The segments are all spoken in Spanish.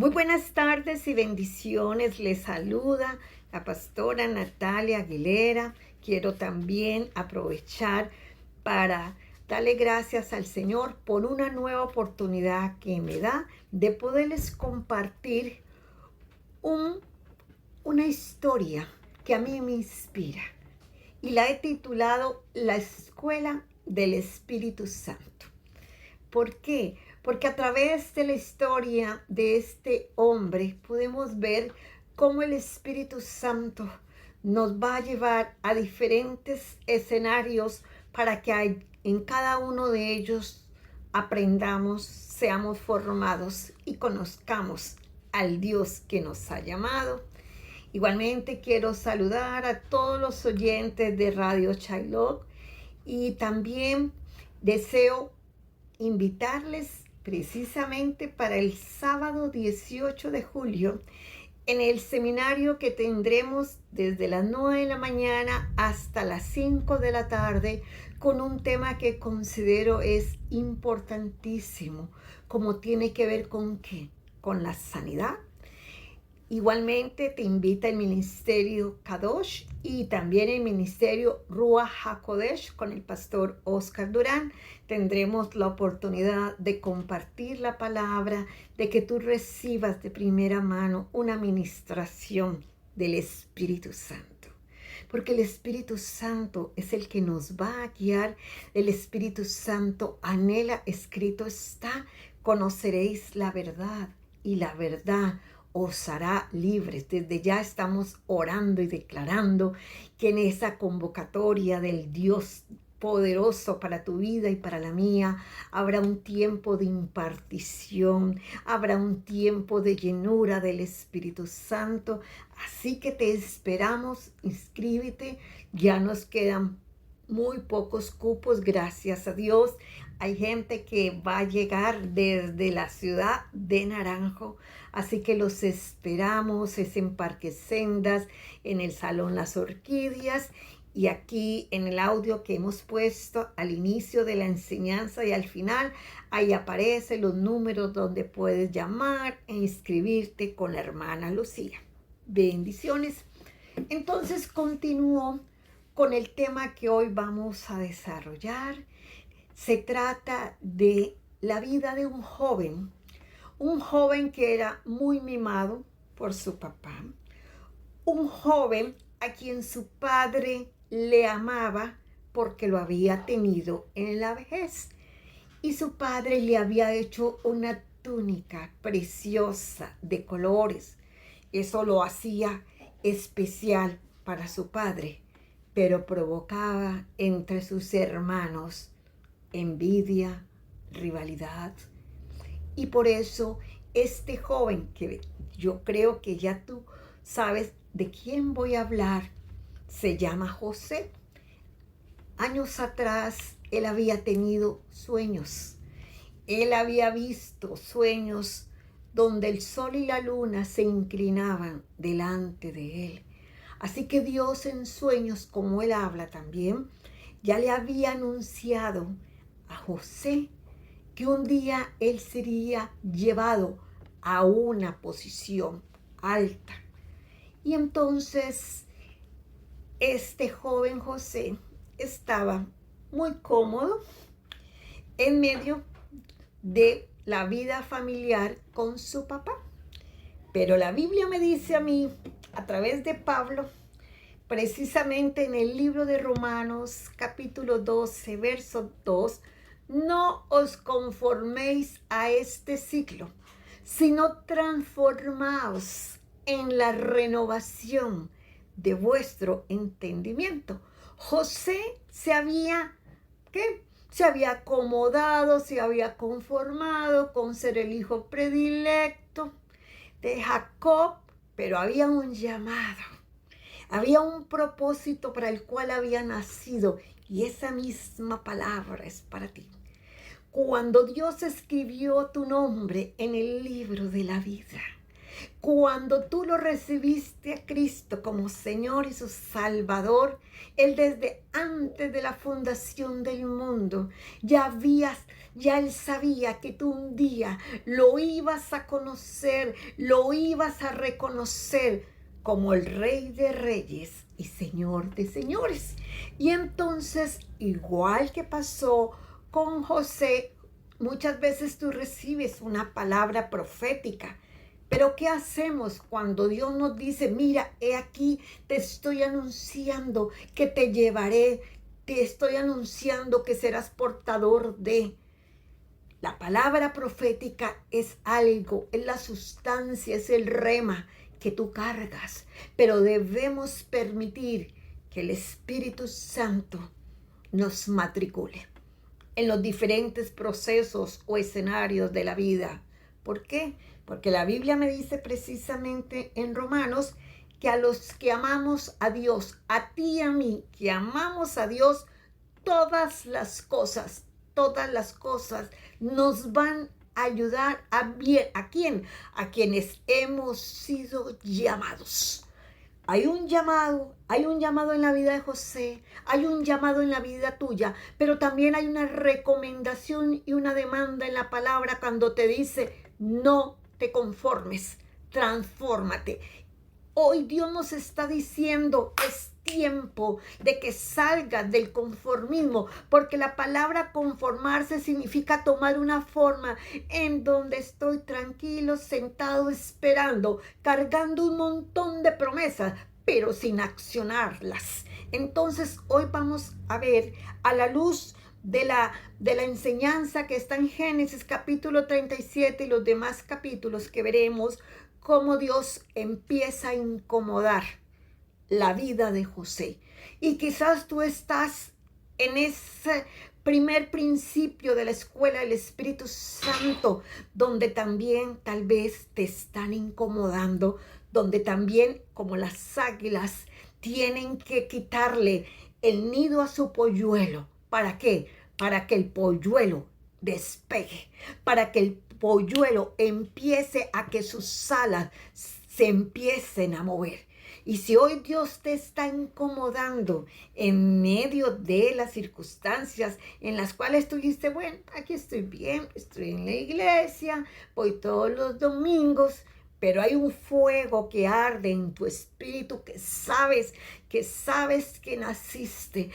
Muy buenas tardes y bendiciones. Les saluda la pastora Natalia Aguilera. Quiero también aprovechar para darle gracias al Señor por una nueva oportunidad que me da de poderles compartir una historia que a mí me inspira. Y la he titulado La Escuela del Espíritu Santo. ¿Por qué? Porque a través de la historia de este hombre podemos ver cómo el Espíritu Santo nos va a llevar a diferentes escenarios para que en cada uno de ellos aprendamos, seamos formados y conozcamos al Dios que nos ha llamado. Igualmente quiero saludar a todos los oyentes de Radio Shiloh y también deseo invitarles precisamente para el sábado 18 de julio en el seminario que tendremos desde las 9 de la mañana hasta las 5 de la tarde con un tema que considero es importantísimo, como tiene que ver con ¿qué? Con la sanidad. Igualmente te invita el Ministerio Kadosh y también el Ministerio Ruach HaKodesh con el pastor Oscar Durán. Tendremos la oportunidad de compartir la palabra, de que tú recibas de primera mano una ministración del Espíritu Santo. Porque el Espíritu Santo es el que nos va a guiar. El Espíritu Santo anhela, escrito está, conoceréis la verdad y la verdad os hará libres. Desde ya estamos orando y declarando que en esa convocatoria del Dios poderoso para tu vida y para la mía, habrá un tiempo de impartición, habrá un tiempo de llenura del Espíritu Santo. Así que te esperamos, inscríbete, ya nos quedan muy pocos cupos, gracias a Dios. Hay gente que va a llegar desde la ciudad de Naranjo, así que los esperamos. Es en Parque Sendas, en el Salón Las Orquídeas, y aquí en el audio que hemos puesto al inicio de la enseñanza y al final, ahí aparecen los números donde puedes llamar e inscribirte con la hermana Lucía. Bendiciones. Entonces continúo con el tema que hoy vamos a desarrollar. Se trata de la vida de un joven que era muy mimado por su papá, un joven a quien su padre le amaba porque lo había tenido en la vejez y su padre le había hecho una túnica preciosa de colores. Eso lo hacía especial para su padre, pero provocaba entre sus hermanos envidia, rivalidad. Y por eso este joven, que yo creo que ya tú sabes de quién voy a hablar, se llama José. Años atrás él había tenido sueños. Él había visto sueños donde el sol y la luna se inclinaban delante de él. Así que Dios en sueños, como él habla también, ya le había anunciado a José que un día él sería llevado a una posición alta. Y entonces este joven José estaba muy cómodo en medio de la vida familiar con su papá. Pero la Biblia me dice a mí, a través de Pablo, precisamente en el libro de Romanos, capítulo 12, verso 2, no os conforméis a este siglo, sino transformaos en la renovación de vuestro entendimiento. José se había acomodado, se había conformado con ser el hijo predilecto de Jacob, pero había un llamado, había un propósito para el cual había nacido, y esa misma palabra es para ti. Cuando Dios escribió tu nombre en el libro de la vida, Cuando tú lo recibiste a Cristo como Señor y su Salvador, Él desde antes de la fundación del mundo ya Él sabía que tú un día lo ibas a conocer, lo ibas a reconocer como el Rey de Reyes y Señor de Señores. Y entonces, igual que pasó con José, muchas veces tú recibes una palabra profética. Pero ¿qué hacemos cuando Dios nos dice, mira, he aquí, te estoy anunciando que te llevaré, te estoy anunciando que serás portador de? La palabra profética es algo, es la sustancia, es el rema que tú cargas, pero debemos permitir que el Espíritu Santo nos matricule en los diferentes procesos o escenarios de la vida. ¿Por qué? Porque la Biblia me dice precisamente en Romanos que a los que amamos a Dios, a ti y a mí, que amamos a Dios, todas las cosas nos van a ayudar a bien. ¿A quién? A quienes hemos sido llamados. Hay un llamado en la vida de José, hay un llamado en la vida tuya, pero también hay una recomendación y una demanda en la palabra cuando te dice, no te conformes, transfórmate. Hoy Dios nos está diciendo, es tiempo de que salgas del conformismo, porque la palabra conformarse significa tomar una forma en donde estoy tranquilo, sentado, esperando, cargando un montón de promesas, pero sin accionarlas. Entonces hoy vamos a ver a la luz de la enseñanza que está en Génesis capítulo 37 y los demás capítulos que veremos, cómo Dios empieza a incomodar la vida de José. Y quizás tú estás en ese primer principio de la escuela del Espíritu Santo, donde también tal vez te están incomodando, donde también, como las águilas, tienen que quitarle el nido a su polluelo. ¿Para qué? Para que el polluelo despegue, para que el polluelo empiece a que sus alas se empiecen a mover. Y si hoy Dios te está incomodando en medio de las circunstancias en las cuales tú dices, bueno, aquí estoy bien, estoy en la iglesia, voy todos los domingos, pero hay un fuego que arde en tu espíritu que sabes que naciste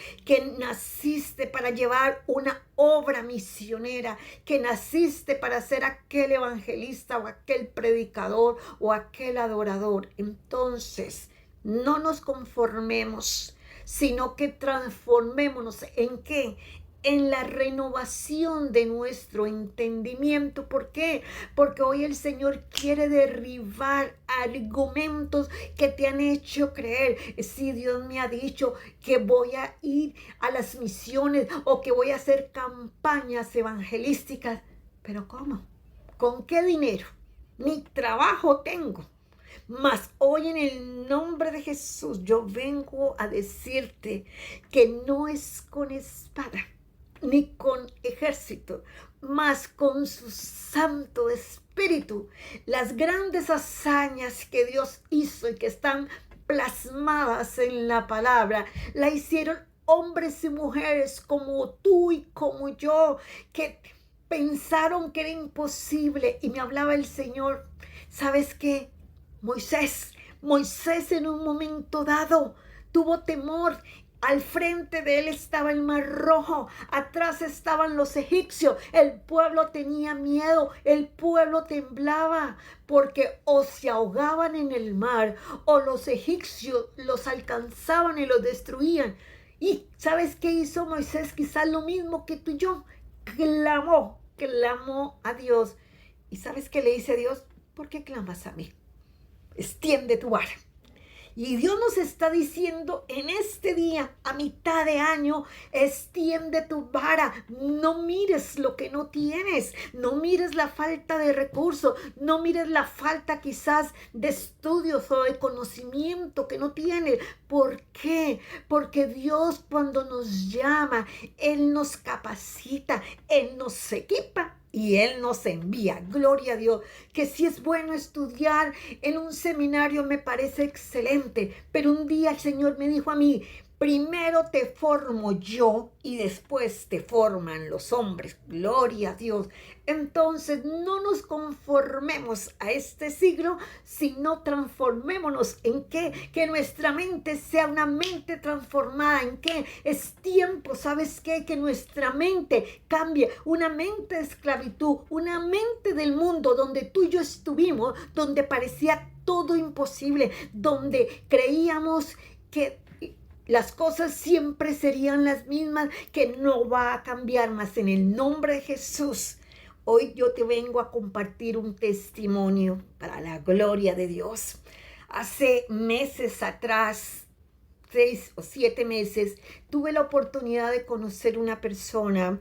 para llevar una obra misionera, que naciste para ser aquel evangelista o aquel predicador o aquel adorador. Entonces, no nos conformemos, sino que transformémonos. ¿En qué? En la renovación de nuestro entendimiento. ¿Por qué? Porque hoy el Señor quiere derribar argumentos que te han hecho creer. Si Dios me ha dicho que voy a ir a las misiones o que voy a hacer campañas evangelísticas, ¿pero cómo? ¿Con qué dinero? Ni trabajo tengo. Mas hoy en el nombre de Jesús yo vengo a decirte que no es con espada ni con ejército, mas con su Santo Espíritu. Las grandes hazañas que Dios hizo y que están plasmadas en la palabra, la hicieron hombres y mujeres como tú y como yo, que pensaron que era imposible. Y me hablaba el Señor, ¿sabes qué? Moisés en un momento dado tuvo temor. Al frente de él estaba el Mar Rojo, atrás estaban los egipcios. El pueblo tenía miedo, el pueblo temblaba, porque o se ahogaban en el mar o los egipcios los alcanzaban y los destruían. ¿Y sabes qué hizo Moisés? Quizás lo mismo que tú y yo. Clamó a Dios. ¿Y sabes qué le dice Dios? ¿Por qué clamas a mí? Extiende tu vara. Y Dios nos está diciendo en este día, a mitad de año, extiende tu vara. No mires lo que no tienes. No mires la falta de recursos. No mires la falta quizás de estudios o de conocimiento que no tienes. ¿Por qué? Porque Dios cuando nos llama, Él nos capacita, Él nos equipa y Él nos envía. Gloria a Dios, que si es bueno estudiar en un seminario me parece excelente, pero un día el Señor me dijo a mí, primero te formo yo y después te forman los hombres. Gloria a Dios. Entonces no nos conformemos a este siglo, sino transformémonos. ¿En qué? Que nuestra mente sea una mente transformada. ¿En qué? Es tiempo, ¿sabes qué? Que nuestra mente cambie. Una mente de esclavitud, una mente del mundo donde tú y yo estuvimos, donde parecía todo imposible, donde creíamos que las cosas siempre serían las mismas, que no va a cambiar más. En el nombre de Jesús, hoy yo te vengo a compartir un testimonio para la gloria de Dios. Hace meses atrás, 6 o 7 meses, tuve la oportunidad de conocer una persona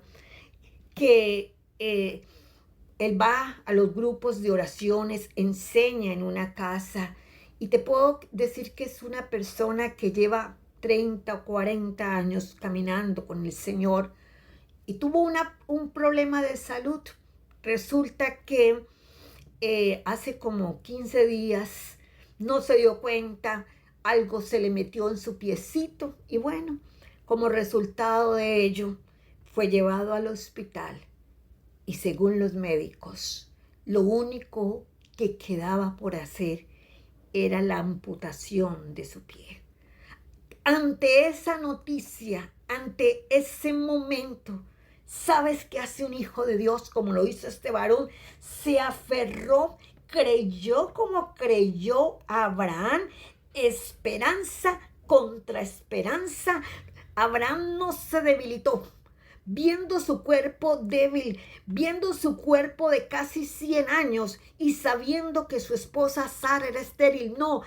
que él va a los grupos de oraciones, enseña en una casa, y te puedo decir que es una persona que lleva 30 o 40 años caminando con el Señor y tuvo un problema de salud. Resulta que hace como 15 días no se dio cuenta, algo se le metió en su piecito y bueno, como resultado de ello fue llevado al hospital y según los médicos, lo único que quedaba por hacer era la amputación de su pie. Ante esa noticia, ante ese momento, ¿sabes qué hace un hijo de Dios como lo hizo este varón? Se aferró, creyó como creyó Abraham, esperanza contra esperanza. Abraham no se debilitó. Viendo su cuerpo débil, viendo su cuerpo de casi 100 años y sabiendo que su esposa Sara era estéril, no,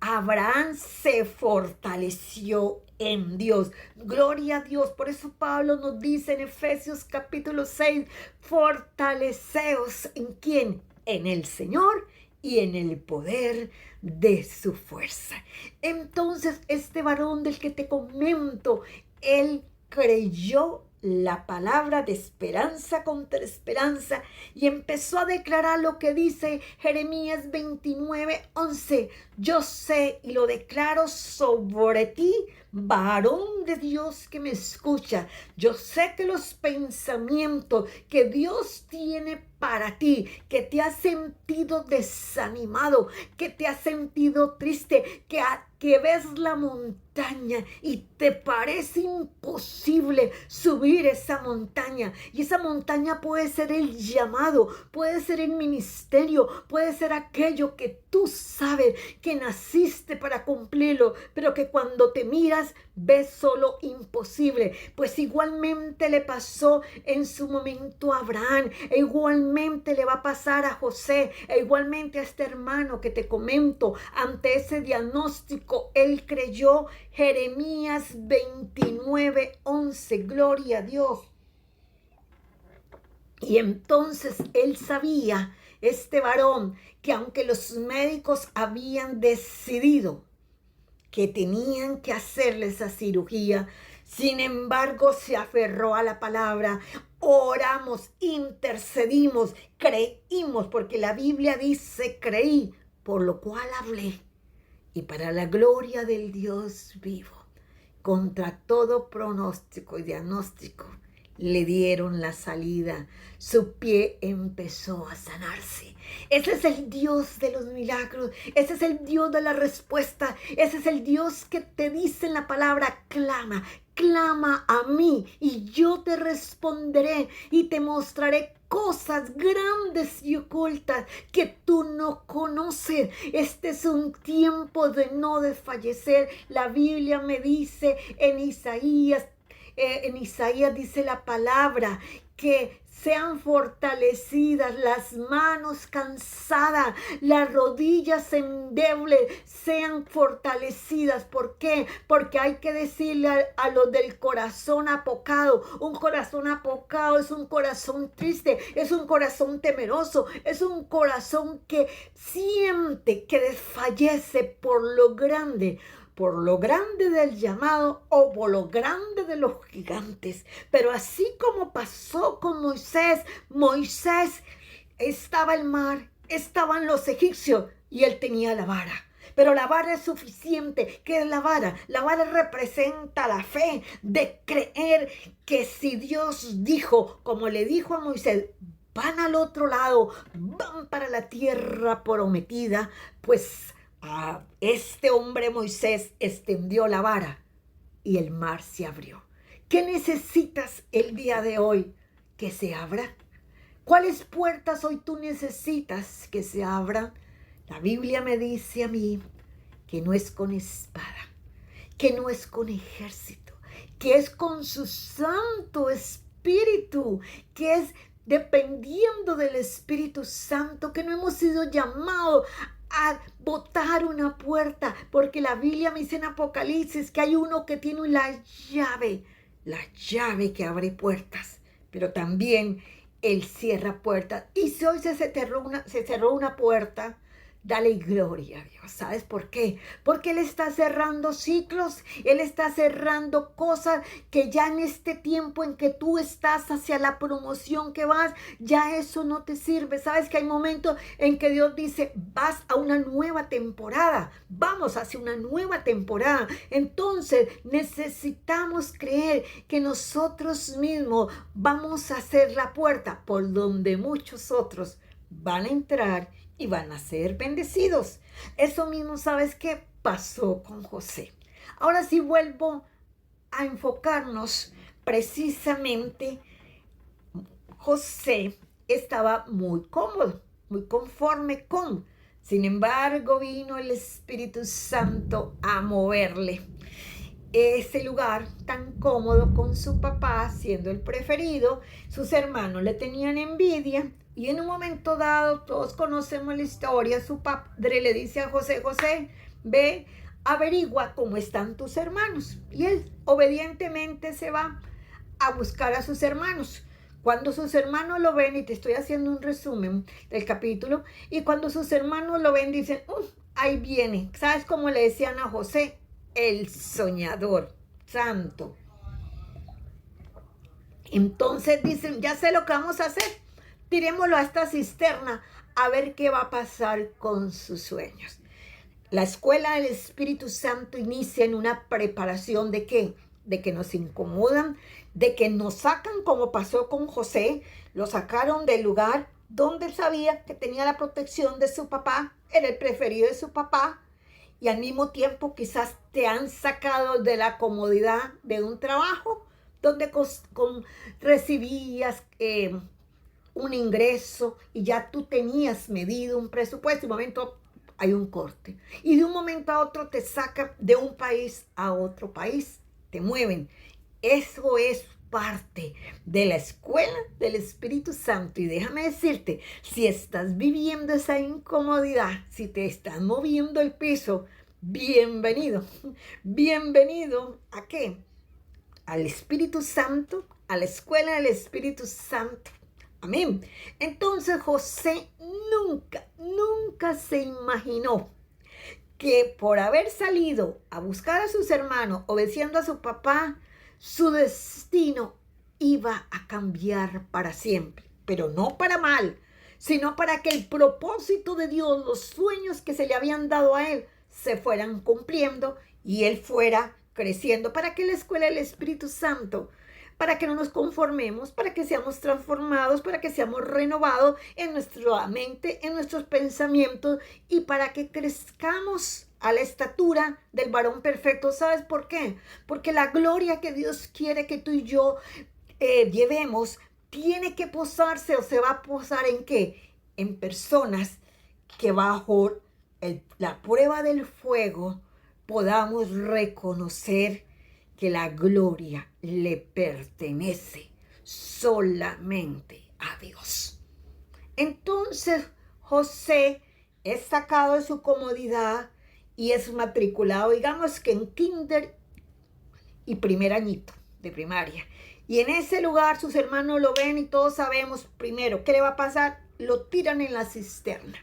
Abraham se fortaleció en Dios. Gloria a Dios. Por eso Pablo nos dice en Efesios capítulo 6, fortaleceos ¿en quién? En el Señor y en el poder de su fuerza. Entonces, este varón del que te comento, él creyó la palabra de esperanza contra esperanza y empezó a declarar lo que dice Jeremías 29:11. Yo sé y lo declaro sobre ti, varón de Dios que me escucha. Yo sé que los pensamientos que Dios tiene para ti, que te has sentido desanimado, que te has sentido triste, que ves la montaña y te parece imposible subir esa montaña. Y esa montaña puede ser el llamado, puede ser el ministerio, puede ser aquello que tú sabes que naciste para cumplirlo, pero que cuando te miras ves solo imposible. Pues igualmente le pasó en su momento a Abraham, e igualmente le va a pasar a José, e igualmente a este hermano que te comento. Ante ese diagnóstico, él creyó. Jeremías 29:11, gloria a Dios. Y entonces él sabía, este varón, que aunque los médicos habían decidido que tenían que hacerle esa cirugía, sin embargo se aferró a la palabra. Oramos, intercedimos, creímos, porque la Biblia dice creí, por lo cual hablé. Y para la gloria del Dios vivo, contra todo pronóstico y diagnóstico, le dieron la salida. Su pie empezó a sanarse. Ese es el Dios de los milagros. Ese es el Dios de la respuesta. Ese es el Dios que te dice en la palabra, clama, clama a mí y yo te responderé y te mostraré cosas grandes y ocultas que tú no conoces. Este es un tiempo de no desfallecer. La Biblia me dice en Isaías dice la palabra que sean fortalecidas las manos cansadas, las rodillas endebles, sean fortalecidas. ¿Por qué? Porque hay que decirle a los del corazón apocado. Un corazón apocado es un corazón triste, es un corazón temeroso, es un corazón que siente que desfallece por lo grande, por lo grande del llamado o por lo grande de los gigantes. Pero así como pasó con Moisés, Moisés estaba el mar, estaban los egipcios y él tenía la vara. Pero la vara es suficiente. ¿Qué es la vara? La vara representa la fe de creer que si Dios dijo, como le dijo a Moisés, van al otro lado, van para la tierra prometida, pues este hombre Moisés extendió la vara y el mar se abrió. ¿Qué necesitas el día de hoy que se abra? ¿Cuáles puertas hoy tú necesitas que se abran? La Biblia me dice a mí que no es con espada, que no es con ejército, que es con su Santo Espíritu, que es dependiendo del Espíritu Santo, que no hemos sido llamados a botar una puerta, porque la Biblia me dice en Apocalipsis que hay uno que tiene la llave que abre puertas, pero también él cierra puertas. Y si hoy se cerró una puerta, dale gloria a Dios. ¿Sabes por qué? Porque Él está cerrando ciclos, Él está cerrando cosas que ya en este tiempo en que tú estás hacia la promoción que vas, ya eso no te sirve. ¿Sabes que hay momentos en que Dios dice, vas a una nueva temporada, vamos hacia una nueva temporada? Entonces necesitamos creer que nosotros mismos vamos a hacer la puerta por donde muchos otros van a entrar y van a ser bendecidos. Eso mismo, ¿sabes qué pasó con José? Ahora sí vuelvo a enfocarnos precisamente. José estaba muy cómodo, muy conforme con. Sin embargo, vino el Espíritu Santo a moverle ese lugar tan cómodo con su papá, siendo el preferido. Sus hermanos le tenían envidia. Y en un momento dado, todos conocemos la historia, su padre le dice a José, José, ve, averigua cómo están tus hermanos. Y él obedientemente se va a buscar a sus hermanos. Cuando sus hermanos lo ven, y te estoy haciendo un resumen del capítulo, y cuando sus hermanos lo ven, dicen, ahí viene. ¿Sabes cómo le decían a José? El soñador santo. Entonces dicen, ya sé lo que vamos a hacer. Tirémoslo a esta cisterna a ver qué va a pasar con sus sueños. La escuela del Espíritu Santo inicia en una preparación de ¿qué? De que nos incomodan, de que nos sacan como pasó con José. Lo sacaron del lugar donde él sabía que tenía la protección de su papá, era el preferido de su papá. Y al mismo tiempo quizás te han sacado de la comodidad de un trabajo donde recibías un ingreso y ya tú tenías medido un presupuesto y de un momento hay un corte. Y de un momento a otro te sacan de un país a otro país, te mueven. Eso es parte de la escuela del Espíritu Santo. Y déjame decirte, si estás viviendo esa incomodidad, si te estás moviendo el piso, bienvenido. Bienvenido ¿a qué? Al Espíritu Santo, a la escuela del Espíritu Santo. Amén. Entonces José nunca se imaginó que por haber salido a buscar a sus hermanos, obedeciendo a su papá, su destino iba a cambiar para siempre. Pero no para mal, sino para que el propósito de Dios, los sueños que se le habían dado a él, se fueran cumpliendo y él fuera creciendo. Para que la escuela del Espíritu Santo, para que no nos conformemos, para que seamos transformados, para que seamos renovados en nuestra mente, en nuestros pensamientos y para que crezcamos a la estatura del varón perfecto. ¿Sabes por qué? Porque la gloria que Dios quiere que tú y yo llevemos tiene que posarse o se va a posar ¿en qué? En personas que bajo la prueba del fuego podamos reconocer que la gloria le pertenece solamente a Dios. Entonces José es sacado de su comodidad y es matriculado, digamos que en kinder y primer añito de primaria. Y en ese lugar sus hermanos lo ven y todos sabemos primero qué le va a pasar, lo tiran en la cisterna.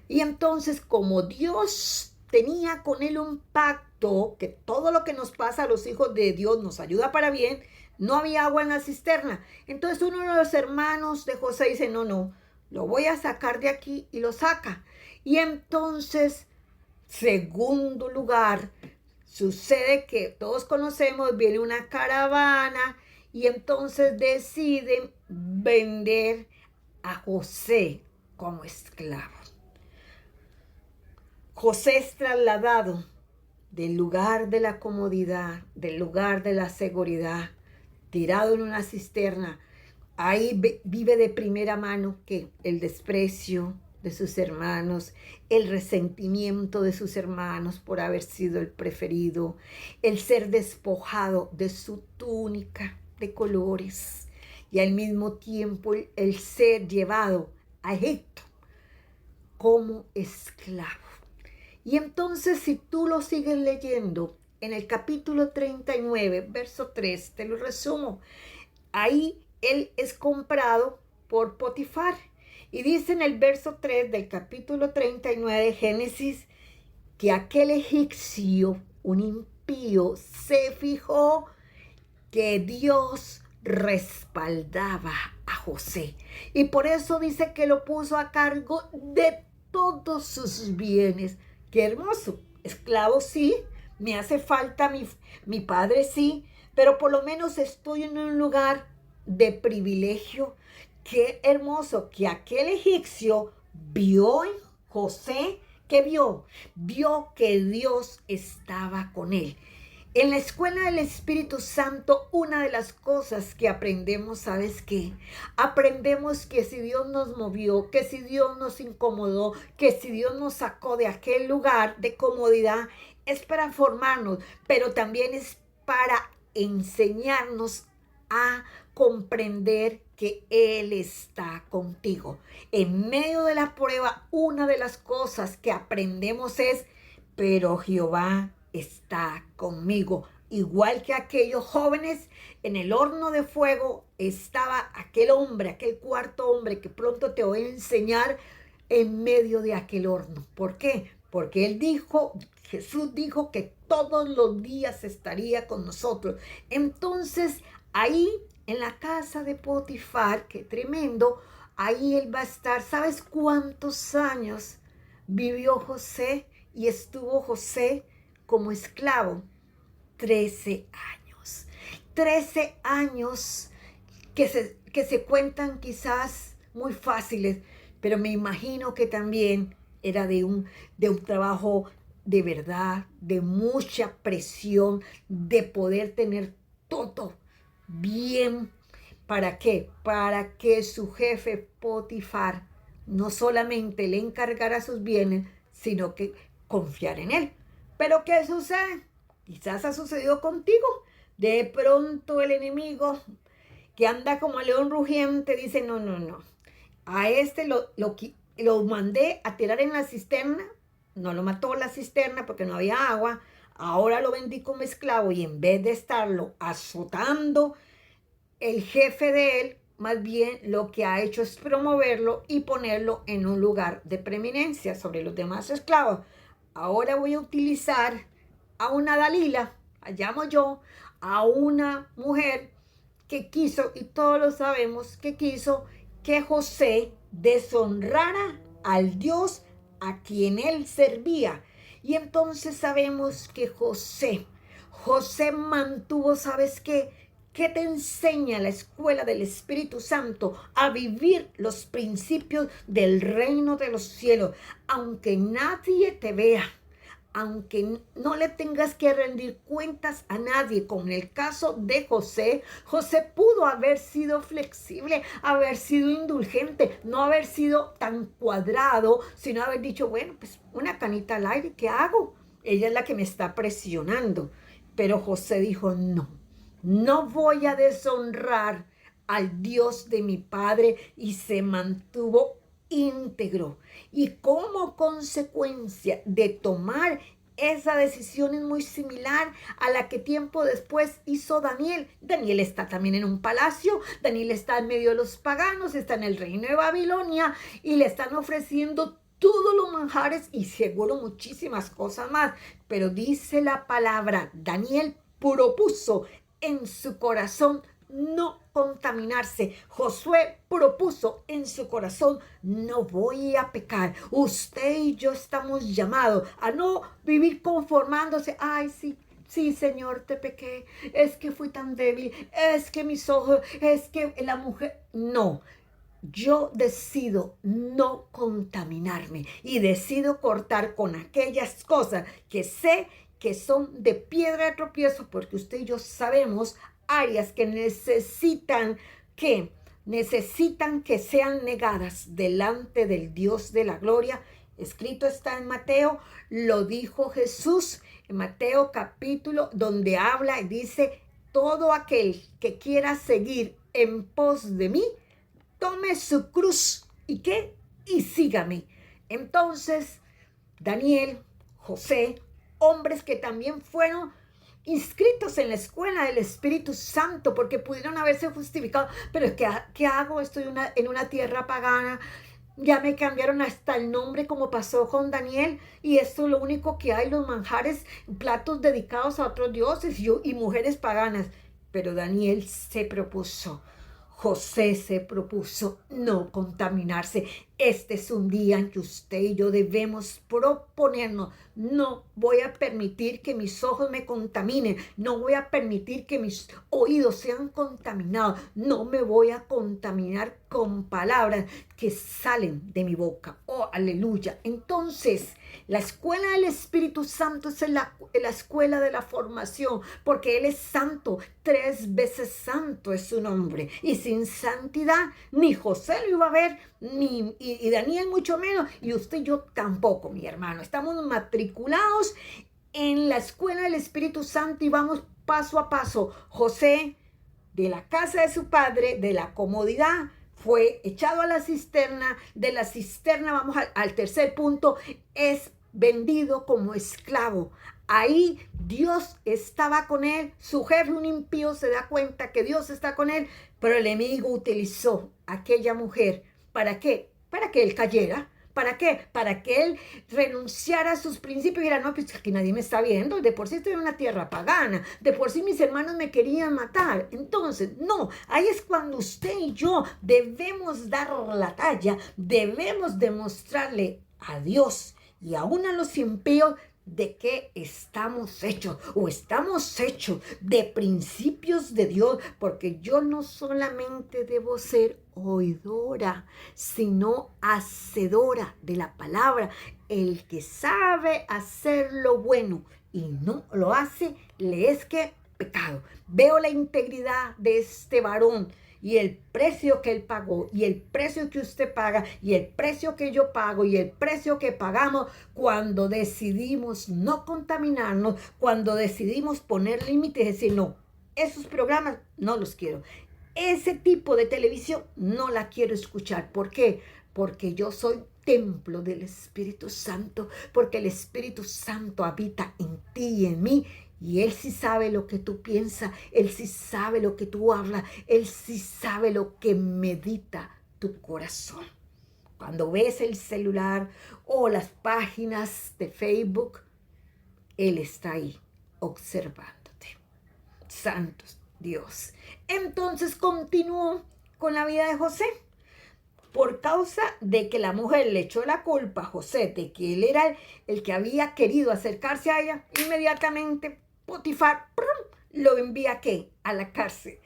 Y entonces como Dios tenía con él un pacto, resultó que todo lo que nos pasa a los hijos de Dios nos ayuda para bien. No había agua en la cisterna. Entonces uno de los hermanos de José dice, no, lo voy a sacar de aquí, y lo saca. Y entonces, segundo lugar, sucede que todos conocemos, viene una caravana y entonces deciden vender a José como esclavo. José es trasladado del lugar de la comodidad, del lugar de la seguridad, tirado en una cisterna. Ahí vive de primera mano que el desprecio de sus hermanos, el resentimiento de sus hermanos por haber sido el preferido, el ser despojado de su túnica de colores y al mismo tiempo el ser llevado a Egipto como esclavo. Y entonces, si tú lo sigues leyendo, en el capítulo 39, verso 3, te lo resumo, ahí él es comprado por Potifar. Y dice en el verso 3 del capítulo 39 de Génesis, que aquel egipcio, un impío, se fijó que Dios respaldaba a José. Y por eso dice que lo puso a cargo de todos sus bienes. Qué hermoso. Esclavo sí, me hace falta mi padre sí, pero por lo menos estoy en un lugar de privilegio. Qué hermoso que aquel egipcio vio en José. ¿Qué vio? Vio que Dios estaba con él. En la escuela del Espíritu Santo, una de las cosas que aprendemos, ¿sabes qué? Aprendemos que si Dios nos movió, que si Dios nos incomodó, que si Dios nos sacó de aquel lugar de comodidad, es para formarnos, pero también es para enseñarnos a comprender que Él está contigo. En medio de la prueba, una de las cosas que aprendemos es, pero Jehová está conmigo. Igual que aquellos jóvenes, en el horno de fuego estaba aquel hombre, aquel cuarto hombre que pronto te voy a enseñar en medio de aquel horno. ¿Por qué? Porque Jesús dijo que todos los días estaría con nosotros. Entonces, ahí en la casa de Potifar, qué tremendo, ahí él va a estar. ¿Sabes cuántos años vivió José y estuvo José como esclavo? 13 años. 13 años que se cuentan quizás muy fáciles, pero me imagino que también era de un trabajo de verdad, de mucha presión, de poder tener todo bien. ¿Para qué? Para que su jefe Potifar no solamente le encargara sus bienes, sino que confiar en él. Pero ¿qué sucede? Quizás ha sucedido contigo. De pronto el enemigo que anda como león rugiente dice, no. A este lo mandé a tirar en la cisterna. No lo mató la cisterna porque no había agua. Ahora lo vendí como esclavo y en vez de estarlo azotando el jefe de él, más bien lo que ha hecho es promoverlo y ponerlo en un lugar de preeminencia sobre los demás esclavos. Ahora voy a utilizar a una Dalila, llamo yo, a una mujer que quiso, y todos lo sabemos, que quiso que José deshonrara al Dios a quien él servía. Y entonces sabemos que José mantuvo, ¿sabes qué? ¿Qué te enseña la escuela del Espíritu Santo? A vivir los principios del reino de los cielos, aunque nadie te vea, aunque no le tengas que rendir cuentas a nadie. Como en el caso de José, José pudo haber sido flexible, haber sido indulgente, no haber sido tan cuadrado, sino haber dicho, bueno, pues una canita al aire, ¿qué hago? Ella es la que me está presionando. Pero José dijo, no voy a deshonrar al Dios de mi padre, y se mantuvo íntegro. Y como consecuencia de tomar esa decisión es muy similar a la que tiempo después hizo Daniel. Daniel está también en un palacio, Daniel está en medio de los paganos, está en el reino de Babilonia y le están ofreciendo todos los manjares y seguro muchísimas cosas más. Pero dice la palabra, Daniel propuso en su corazón no contaminarse. Josué propuso en su corazón, no voy a pecar. Usted y yo estamos llamados a no vivir conformándose. Ay, sí. Sí, Señor, te pequé. Es que fui tan débil. Es que mis ojos, es que la mujer. No. Yo decido no contaminarme y decido cortar con aquellas cosas que sé que son de piedra de tropiezo, porque usted y yo sabemos áreas que necesitan que sean negadas delante del Dios de la gloria. Escrito está en Mateo, lo dijo Jesús en Mateo capítulo, donde habla y dice, todo aquel que quiera seguir en pos de mí, tome su cruz y ¿qué? Y sígame. Entonces, Daniel, José, hombres que también fueron inscritos en la escuela del Espíritu Santo, porque pudieron haberse justificado, pero ¿qué hago? Estoy en una tierra pagana, ya me cambiaron hasta el nombre como pasó con Daniel, y esto es lo único que hay, los manjares, platos dedicados a otros dioses y mujeres paganas. Pero Daniel se propuso, José se propuso no contaminarse. Este es un día en que usted y yo debemos proponernos, no voy a permitir que mis ojos me contaminen, no voy a permitir que mis oídos sean contaminados, no me voy a contaminar con palabras que salen de mi boca. Oh, aleluya. Entonces, la escuela del Espíritu Santo es la escuela de la formación, porque Él es santo, 3 veces santo es su nombre, y sin santidad ni José lo iba a ver, y Daniel mucho menos, y usted y yo tampoco, mi hermano. Estamos matriculados en la escuela del Espíritu Santo y vamos paso a paso. José, de la casa de su padre, de la comodidad, fue echado a la cisterna. De la cisterna, vamos al tercer punto, es vendido como esclavo. Ahí Dios estaba con él, su jefe, un impío, se da cuenta que Dios está con él, pero el enemigo utilizó a aquella mujer. ¿Para qué? Para que él cayera. ¿Para qué? Para que él renunciara a sus principios y dijera, no, pues aquí nadie me está viendo, de por sí estoy en una tierra pagana, de por sí mis hermanos me querían matar. Entonces, no, ahí es cuando usted y yo debemos dar la talla, debemos demostrarle a Dios y aún a los impíos de qué estamos hechos, o estamos hechos de principios de Dios, porque yo no solamente debo ser oidora, sino hacedora de la palabra. El que sabe hacer lo bueno y no lo hace, le es que pecado. Veo la integridad de este varón y el precio que él pagó, y el precio que usted paga, y el precio que yo pago, y el precio que pagamos cuando decidimos no contaminarnos, cuando decidimos poner límites y decir, no, esos programas no los quiero, ese tipo de televisión no la quiero escuchar. ¿Por qué? Porque yo soy templo del Espíritu Santo, porque el Espíritu Santo habita en ti y en mí. Y Él sí sabe lo que tú piensas, Él sí sabe lo que tú hablas, Él sí sabe lo que medita tu corazón. Cuando ves el celular o las páginas de Facebook, Él está ahí observándote. Santo Dios. Entonces continuó con la vida de José. Por causa de que la mujer le echó la culpa a José de que él era el que había querido acercarse a ella, inmediatamente Potifar lo envía ¿a qué? A la cárcel.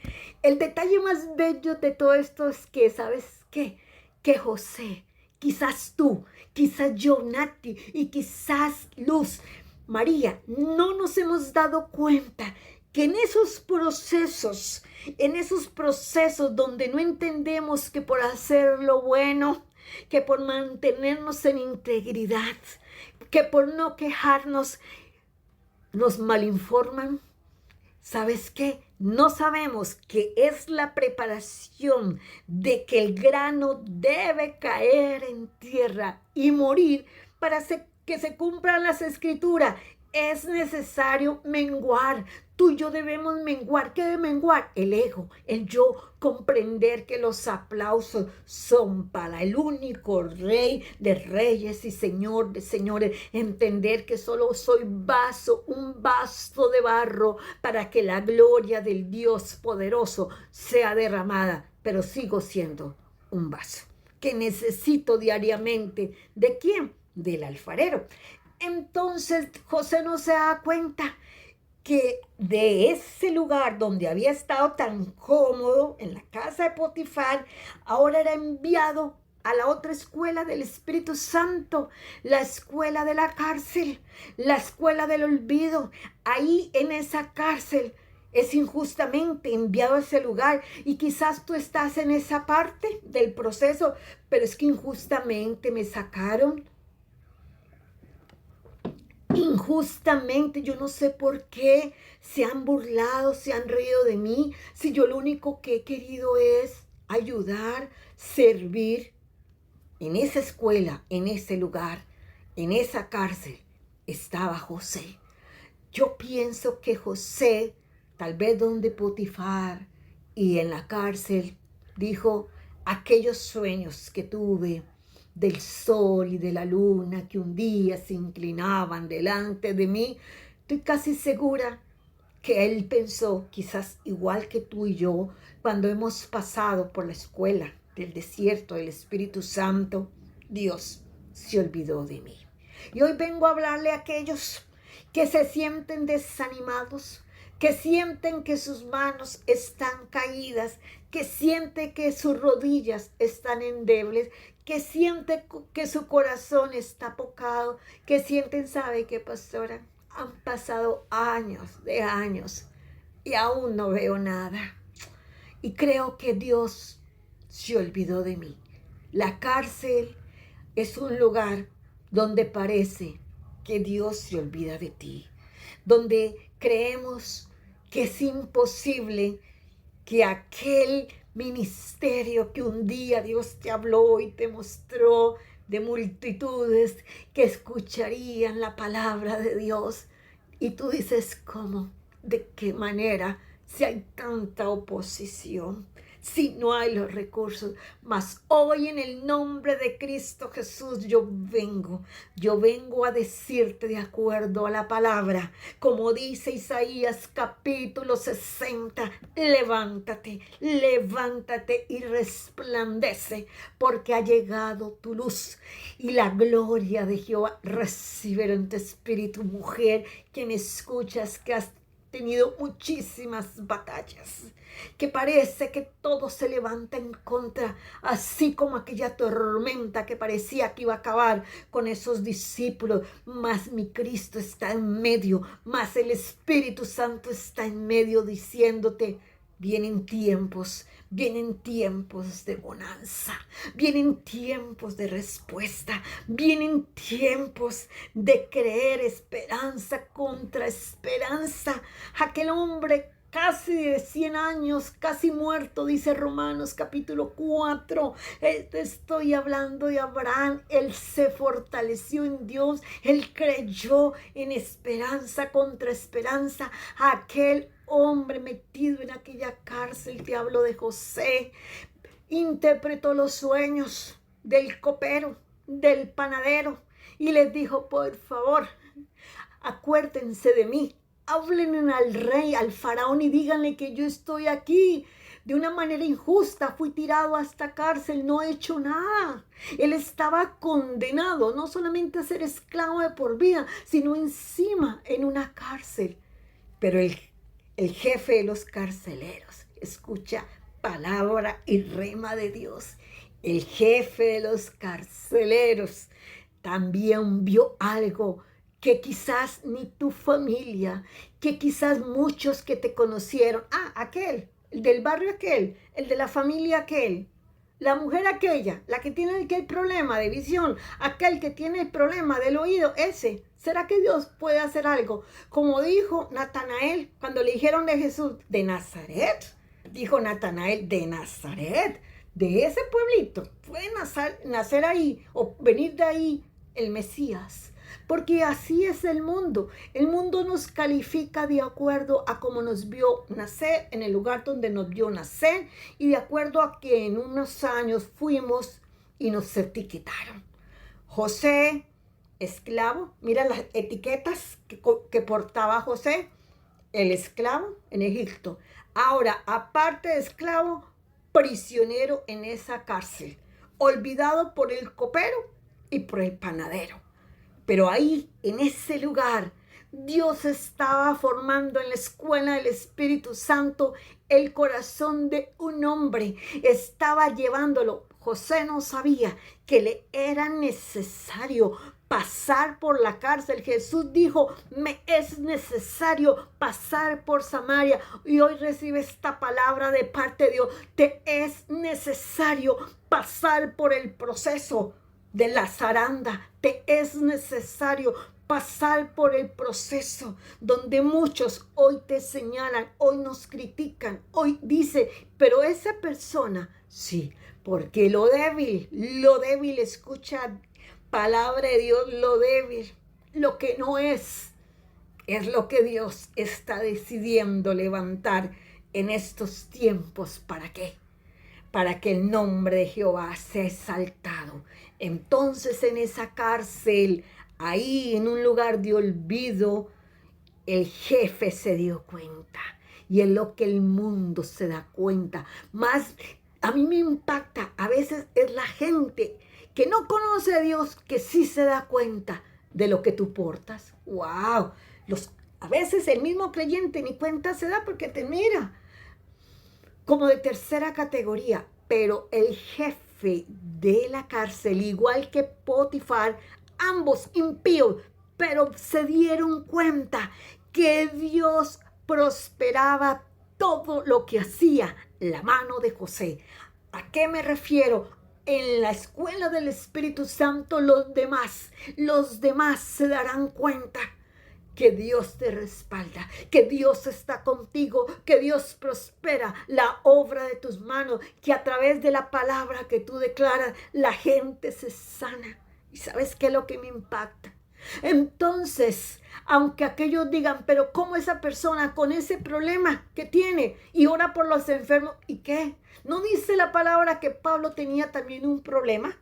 El detalle más bello de todo esto es que, ¿sabes qué? Que José, quizás tú, quizás yo, Nati, y quizás Luz, María, no nos hemos dado cuenta que en esos procesos donde no entendemos que por hacer lo bueno, que por mantenernos en integridad, que por no quejarnos, nos malinforman. ¿Sabes qué? No sabemos que es la preparación de que el grano debe caer en tierra y morir para que se cumplan las escrituras. es necesario menguar. Tú y yo debemos menguar. ¿Qué debe menguar? El ego, el yo, comprender que los aplausos son para el único Rey de reyes y Señor de señores. Entender que solo soy vaso, un vaso de barro para que la gloria del Dios poderoso sea derramada. Pero sigo siendo un vaso que necesito diariamente. ¿De quién? Del alfarero. Entonces José no se da cuenta que de ese lugar donde había estado tan cómodo, en la casa de Potifar, ahora era enviado a la otra escuela del Espíritu Santo, la escuela de la cárcel, la escuela del olvido. Ahí en esa cárcel es injustamente enviado a ese lugar, y quizás tú estás en esa parte del proceso, pero es que injustamente me sacaron. Injustamente, yo no sé por qué se han burlado, se han reído de mí, si yo lo único que he querido es ayudar, servir. En esa escuela, en ese lugar, en esa cárcel, estaba José. Yo pienso que José, tal vez donde Potifar y en la cárcel, dijo: aquellos sueños que tuve del sol y de la luna que un día se inclinaban delante de mí, estoy casi segura que él pensó, quizás igual que tú y yo, cuando hemos pasado por la escuela del desierto del Espíritu Santo, Dios se olvidó de mí. Y hoy vengo a hablarle a aquellos que se sienten desanimados, que sienten que sus manos están caídas, que sienten que sus rodillas están endebles, que sienten que su corazón está apocado, que sienten, ¿sabe qué, pastora? Han pasado años de años y aún no veo nada. Y creo que Dios se olvidó de mí. La cárcel es un lugar donde parece que Dios se olvida de ti, donde creemos que es imposible que aquel ministerio que un día Dios te habló y te mostró, de multitudes que escucharían la palabra de Dios, y tú dices, ¿cómo? ¿De qué manera? Si hay tanta oposición, si no hay los recursos. Mas hoy, en el nombre de Cristo Jesús, yo vengo a decirte, de acuerdo a la palabra, como dice Isaías capítulo 60, levántate, levántate y resplandece, porque ha llegado tu luz y la gloria de Jehová. Recibir en tu espíritu, mujer, que me escuchas, que has tenido muchísimas batallas, que parece que todo se levanta en contra, así como aquella tormenta que parecía que iba a acabar con esos discípulos. Mas mi Cristo está en medio, mas el Espíritu Santo está en medio, diciéndote: vienen tiempos de bonanza, vienen tiempos de respuesta, vienen tiempos de creer, esperanza contra esperanza. Aquel hombre casi de 100 años, casi muerto, dice Romanos capítulo 4. Te estoy hablando de Abraham. Él se fortaleció en Dios, él creyó en esperanza contra esperanza. Aquel hombre metido en aquella cárcel, te hablo de José, interpretó los sueños del copero, del panadero, y les dijo: por favor, acuérdense de mí, hablen al rey, al faraón, y díganle que yo estoy aquí. De una manera injusta fui tirado a esta cárcel, no he hecho nada. Él estaba condenado no solamente a ser esclavo de por vida, sino encima en una cárcel. Pero el jefe de los carceleros, escucha palabra y rema de Dios, el jefe de los carceleros también vio algo que quizás ni tu familia, que quizás muchos que te conocieron, aquel, el del barrio aquel, el de la familia aquel, la mujer aquella, la que tiene aquel problema de visión, aquel que tiene el problema del oído, ese. ¿Será que Dios puede hacer algo? Como dijo Natanael cuando le dijeron de Jesús: de Nazaret. Dijo Natanael: de Nazaret, de ese pueblito, puede nacer ahí o venir de ahí el Mesías. porque así es el mundo. El mundo nos califica de acuerdo a cómo nos vio nacer, en el lugar donde nos vio nacer, y de acuerdo a que en unos años fuimos y nos etiquetaron. José, esclavo, mira las etiquetas que portaba José, el esclavo en Egipto. Ahora, aparte de esclavo, prisionero en esa cárcel, olvidado por el copero y por el panadero. Pero ahí, en ese lugar, Dios estaba formando en la escuela del Espíritu Santo el corazón de un hombre. Estaba llevándolo. José no sabía que le era necesario pasar por la cárcel. Jesús dijo, me es necesario pasar por Samaria. Y hoy recibe esta palabra de parte de Dios. Te es necesario pasar por el proceso de la zaranda. Te es necesario pasar por el proceso donde muchos hoy te señalan, hoy nos critican, hoy dice, pero esa persona, sí, porque lo débil, escucha palabra de Dios, lo débil, lo que no es lo que Dios está decidiendo levantar en estos tiempos. ¿Para qué? Para que el nombre de Jehová sea exaltado. Entonces en esa cárcel, ahí en un lugar de olvido, el jefe se dio cuenta. Y es lo que el mundo se da cuenta. Más a mí me impacta, a veces es la gente que no conoce a Dios, que sí se da cuenta de lo que tú portas. ¡Wow! A veces el mismo creyente ni cuenta se da porque te mira como de tercera categoría, pero el jefe de la cárcel, igual que Potifar, ambos impíos, pero se dieron cuenta que Dios prosperaba todo lo que hacía la mano de José. ¿A qué me refiero? En la escuela del Espíritu Santo los demás se darán cuenta que Dios te respalda, que Dios está contigo, que Dios prospera la obra de tus manos, que a través de la palabra que tú declaras, la gente se sana. ¿Y sabes qué es lo que me impacta? Entonces, aunque aquellos digan, pero ¿cómo esa persona con ese problema que tiene y ora por los enfermos? ¿Y qué? ¿No dice la palabra que Pablo tenía también un problema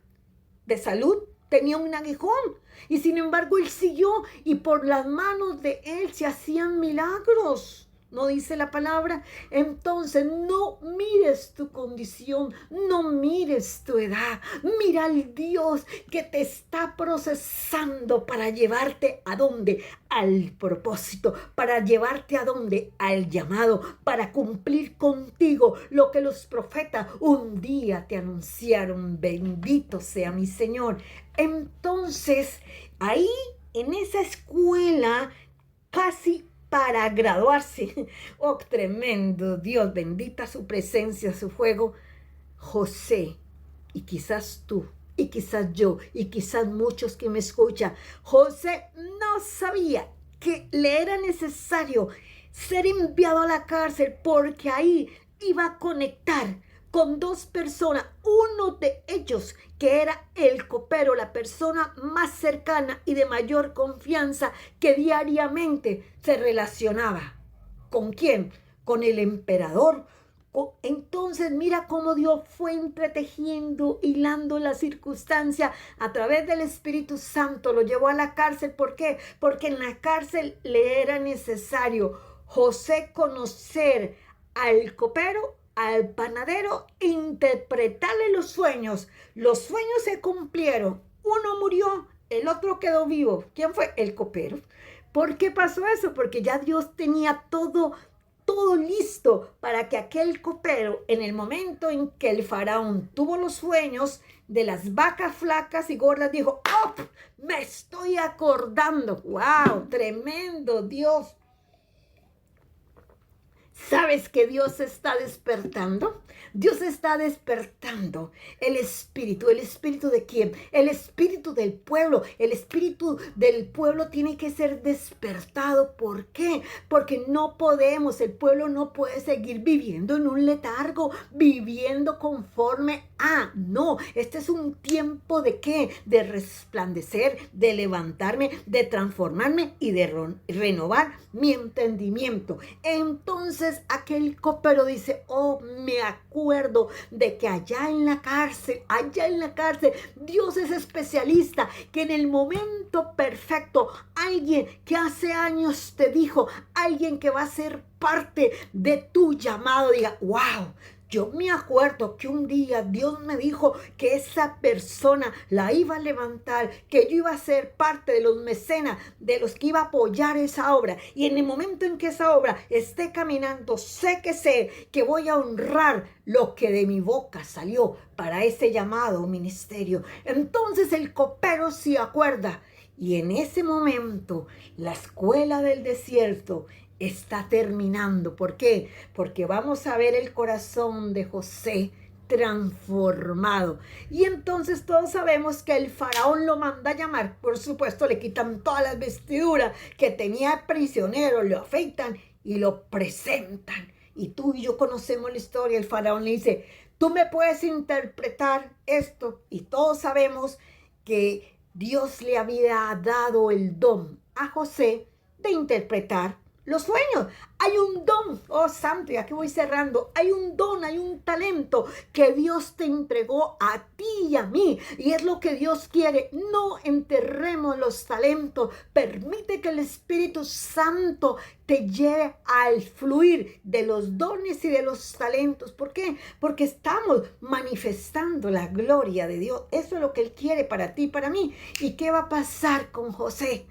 de salud? Tenía un aguijón y sin embargo él siguió y por las manos de él se hacían milagros. ¿No dice la palabra? Entonces no mires tu condición, no mires tu edad. Mira al Dios que te está procesando para llevarte ¿a dónde? Al propósito, para llevarte ¿a dónde? Al llamado, para cumplir contigo lo que los profetas un día te anunciaron. Bendito sea mi Señor. Entonces, ahí en esa escuela casi para graduarse. Oh, tremendo Dios, bendita su presencia, su fuego. José, y quizás tú, y quizás yo, y quizás muchos que me escuchan, José no sabía que le era necesario ser enviado a la cárcel porque ahí iba a conectar con dos personas, uno de ellos que era el copero, la persona más cercana y de mayor confianza que diariamente se relacionaba. ¿Con quién? Con el emperador. Entonces mira cómo Dios fue entretejiendo, hilando la circunstancia a través del Espíritu Santo, lo llevó a la cárcel. ¿Por qué? Porque en la cárcel le era necesario José conocer al copero, al panadero, interpretarle los sueños. Los sueños se cumplieron. Uno murió, el otro quedó vivo. ¿Quién fue? El copero. ¿Por qué pasó eso? Porque ya Dios tenía todo listo para que aquel copero, en el momento en que el faraón tuvo los sueños de las vacas flacas y gordas, dijo, ¡oh! Me estoy acordando. ¡Wow! Tremendo Dios. ¿Sabes que Dios está despertando? Dios está despertando el espíritu. ¿El espíritu de quién? El espíritu del pueblo. El espíritu del pueblo tiene que ser despertado. ¿Por qué? Porque no podemos, el pueblo no puede seguir viviendo en un letargo, viviendo conforme a, no, este es un tiempo de ¿qué? De resplandecer, de levantarme, de transformarme y de renovar mi entendimiento. Entonces aquel copero dice, oh, me acuerdo de que allá en la cárcel, Dios es especialista, que en el momento perfecto, alguien que hace años te dijo, alguien que va a ser parte de tu llamado, diga, wow. Yo me acuerdo que un día Dios me dijo que esa persona la iba a levantar, que yo iba a ser parte de los mecenas, de los que iba a apoyar esa obra. Y en el momento en que esa obra esté caminando, sé que voy a honrar lo que de mi boca salió para ese llamado ministerio. Entonces el copero se acuerda. Y en ese momento, la escuela del desierto está terminando. ¿Por qué? Porque vamos a ver el corazón de José transformado. Y entonces todos sabemos que el faraón lo manda a llamar. Por supuesto, le quitan todas las vestiduras que tenía prisionero, lo afeitan y lo presentan. Y tú y yo conocemos la historia. El faraón le dice, tú me puedes interpretar esto. Y todos sabemos que Dios le había dado el don a José de interpretar los sueños. Hay un don, oh santo, y aquí voy cerrando, hay un don, hay un talento que Dios te entregó a ti y a mí, y es lo que Dios quiere. No enterremos los talentos, permite que el Espíritu Santo te lleve al fluir de los dones y de los talentos. ¿Por qué? Porque estamos manifestando la gloria de Dios. Eso es lo que Él quiere para ti y para mí. ¿Y qué va a pasar con José?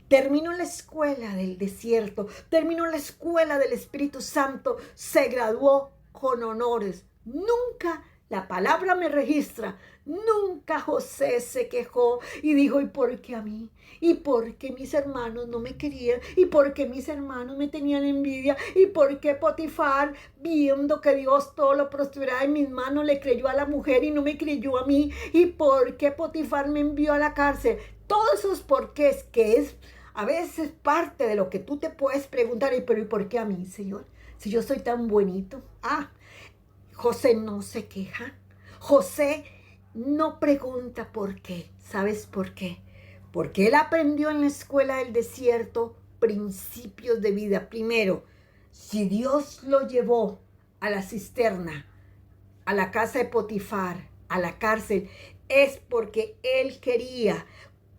Terminó la escuela del desierto, terminó la escuela del Espíritu Santo, se graduó con honores. Nunca, la palabra me registra, nunca José se quejó y dijo, ¿y por qué a mí? ¿Y por qué mis hermanos no me querían? ¿Y por qué mis hermanos me tenían envidia? ¿Y por qué Potifar, viendo que Dios todo lo prosperaba en mis manos, le creyó a la mujer y no me creyó a mí? ¿Y por qué Potifar me envió a la cárcel? Todos esos porqués que es a veces parte de lo que tú te puedes preguntar, pero ¿y por qué a mí, Señor? Si yo soy tan bonito. José no se queja. José no pregunta por qué. ¿Sabes por qué? Porque él aprendió en la escuela del desierto principios de vida. Primero, si Dios lo llevó a la cisterna, a la casa de Potifar, a la cárcel, es porque él quería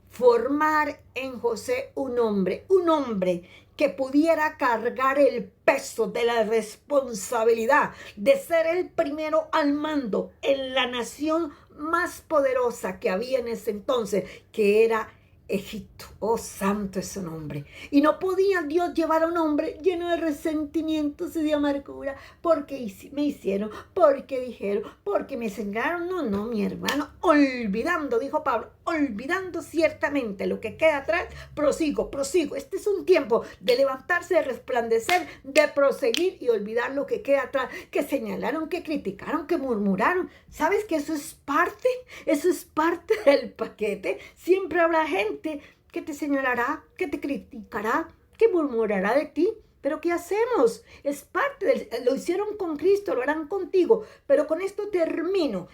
formar en José un hombre que pudiera cargar el peso de la responsabilidad de ser el primero al mando en la nación más poderosa que había en ese entonces, que era Egipto. Oh, santo es su nombre. Y no podía Dios llevar a un hombre lleno de resentimientos y de amargura porque me hicieron, porque dijeron, porque me señalaron. No, mi hermano, olvidando, dijo Pablo, olvidando ciertamente lo que queda atrás, prosigo. Este es un tiempo de levantarse, de resplandecer, de proseguir y olvidar lo que queda atrás, que señalaron, que criticaron, que murmuraron. ¿Sabes que eso es parte? Eso es parte del paquete. Siempre habrá gente que te señalará, que te criticará, que murmurará de ti. Pero ¿qué hacemos? Es parte lo hicieron con Cristo, lo harán contigo. Pero con esto termino.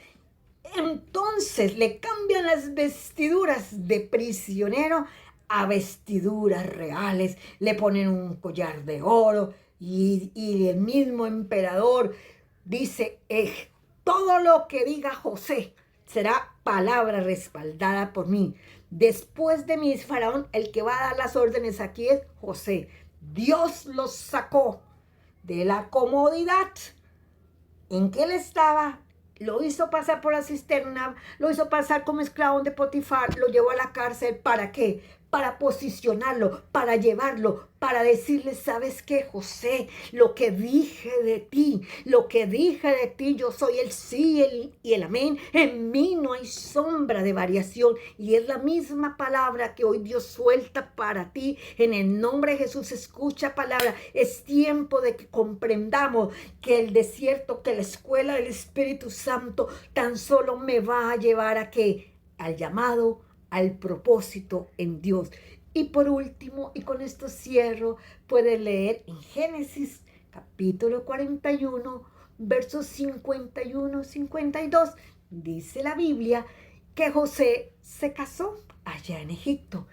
Entonces le cambian las vestiduras de prisionero a vestiduras reales. Le ponen un collar de oro y el mismo emperador dice, todo lo que diga José será palabra respaldada por mí. Después de mí, Faraón, el que va a dar las órdenes aquí es José. Dios los sacó de la comodidad en que él estaba, lo hizo pasar por la cisterna, lo hizo pasar como esclavo de Potifar, lo llevó a la cárcel. ¿Para qué? para posicionarlo, para llevarlo, para decirle, ¿sabes qué, José? Lo que dije de ti, yo soy el sí y el amén. En mí no hay sombra de variación. Y es la misma palabra que hoy Dios suelta para ti. En el nombre de Jesús, escucha palabra. Es tiempo de que comprendamos que el desierto, que la escuela del Espíritu Santo tan solo me va a llevar a ¿qué? Al llamado, al propósito en Dios. Y por último, y con esto cierro, puedes leer en Génesis capítulo 41, versos 51, 52. Dice la Biblia que José se casó allá en Egipto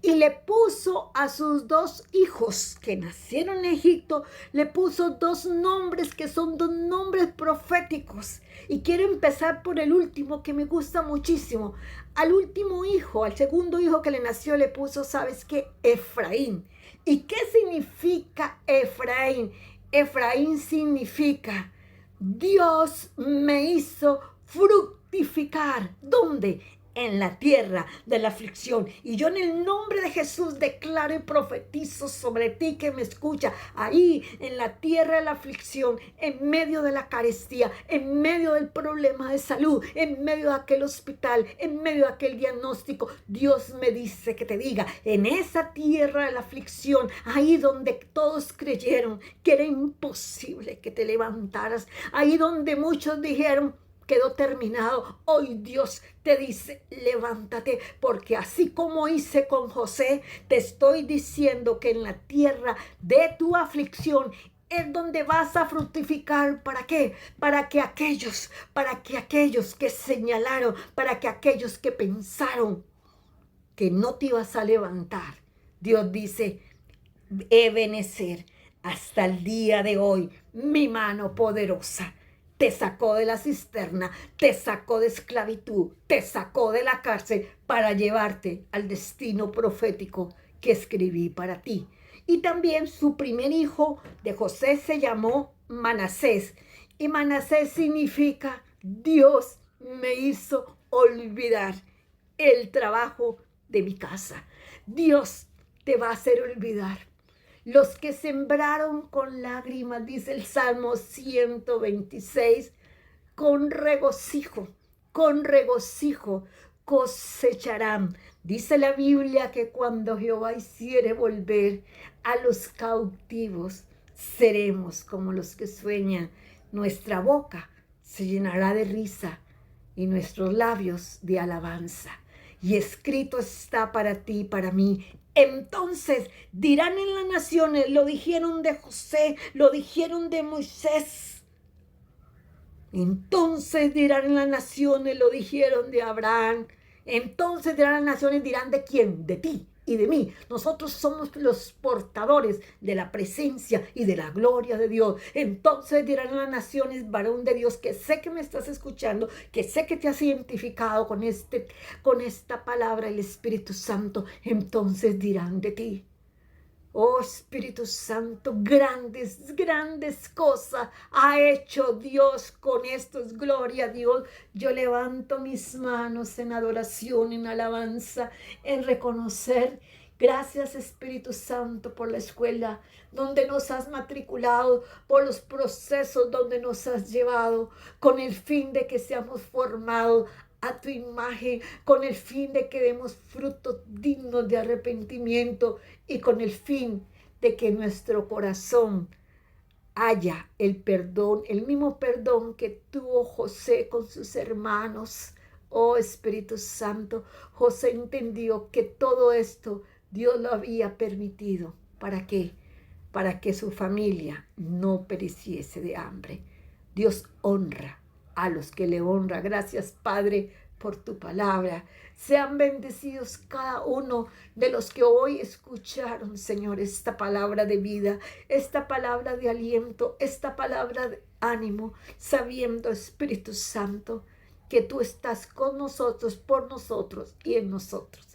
y le puso a sus 2 hijos que nacieron en Egipto, le puso 2 nombres que son 2 nombres proféticos. Y quiero empezar por el último, que me gusta muchísimo. Al último hijo, al segundo hijo que le nació, le puso, ¿sabes qué? Efraín. ¿Y qué significa Efraín? Efraín significa, Dios me hizo fructificar. ¿Dónde? En la tierra de la aflicción. Y yo en el nombre de Jesús declaro y profetizo sobre ti que me escucha, ahí en la tierra de la aflicción, en medio de la carestía, en medio del problema de salud, en medio de aquel hospital, en medio de aquel diagnóstico. Dios me dice que te diga, en esa tierra de la aflicción, ahí donde todos creyeron que era imposible que te levantaras, ahí donde muchos dijeron, quedó terminado. Hoy Dios te dice, levántate, porque así como hice con José, te estoy diciendo que en la tierra de tu aflicción es donde vas a fructificar. ¿Para qué? Para que aquellos que señalaron, para que aquellos que pensaron que no te ibas a levantar, Dios dice, Ebenezer, hasta el día de hoy, mi mano poderosa te sacó de la cisterna, te sacó de esclavitud, te sacó de la cárcel para llevarte al destino profético que escribí para ti. Y también su primer hijo de José se llamó Manasés. Y Manasés significa, Dios me hizo olvidar el trabajo de mi casa. Dios te va a hacer olvidar. Los que sembraron con lágrimas, dice el Salmo 126, con regocijo cosecharán. Dice la Biblia que cuando Jehová hiciere volver a los cautivos, seremos como los que sueñan. Nuestra boca se llenará de risa y nuestros labios de alabanza. Y escrito está para ti y para mí. Entonces dirán en las naciones, lo dijeron de José, lo dijeron de Moisés. Entonces dirán en las naciones, lo dijeron de Abraham. Entonces dirán las naciones, dirán de quién, de ti y de mí. Nosotros somos los portadores de la presencia y de la gloria de Dios. Entonces dirán las naciones, varón de Dios, que sé que me estás escuchando, que sé que te has identificado con esta palabra, el Espíritu Santo. Entonces dirán de ti, oh Espíritu Santo, grandes cosas ha hecho Dios con esto. Es gloria a Dios. Yo levanto mis manos en adoración, en alabanza, en reconocer. Gracias, Espíritu Santo, por la escuela donde nos has matriculado, por los procesos donde nos has llevado, con el fin de que seamos formados a tu imagen, con el fin de que demos frutos dignos de arrepentimiento y con el fin de que nuestro corazón haya el perdón, el mismo perdón que tuvo José con sus hermanos. Oh Espíritu Santo, José entendió que todo esto Dios lo había permitido. ¿Para qué? Para que su familia no pereciese de hambre. Dios honra a los que le honra. Gracias, Padre, por tu palabra. Sean bendecidos cada uno de los que hoy escucharon, Señor, esta palabra de vida, esta palabra de aliento, esta palabra de ánimo, sabiendo, Espíritu Santo, que tú estás con nosotros, por nosotros y en nosotros.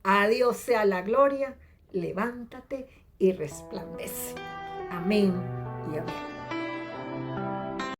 A Dios sea la gloria. Levántate y resplandece. Amén y amén.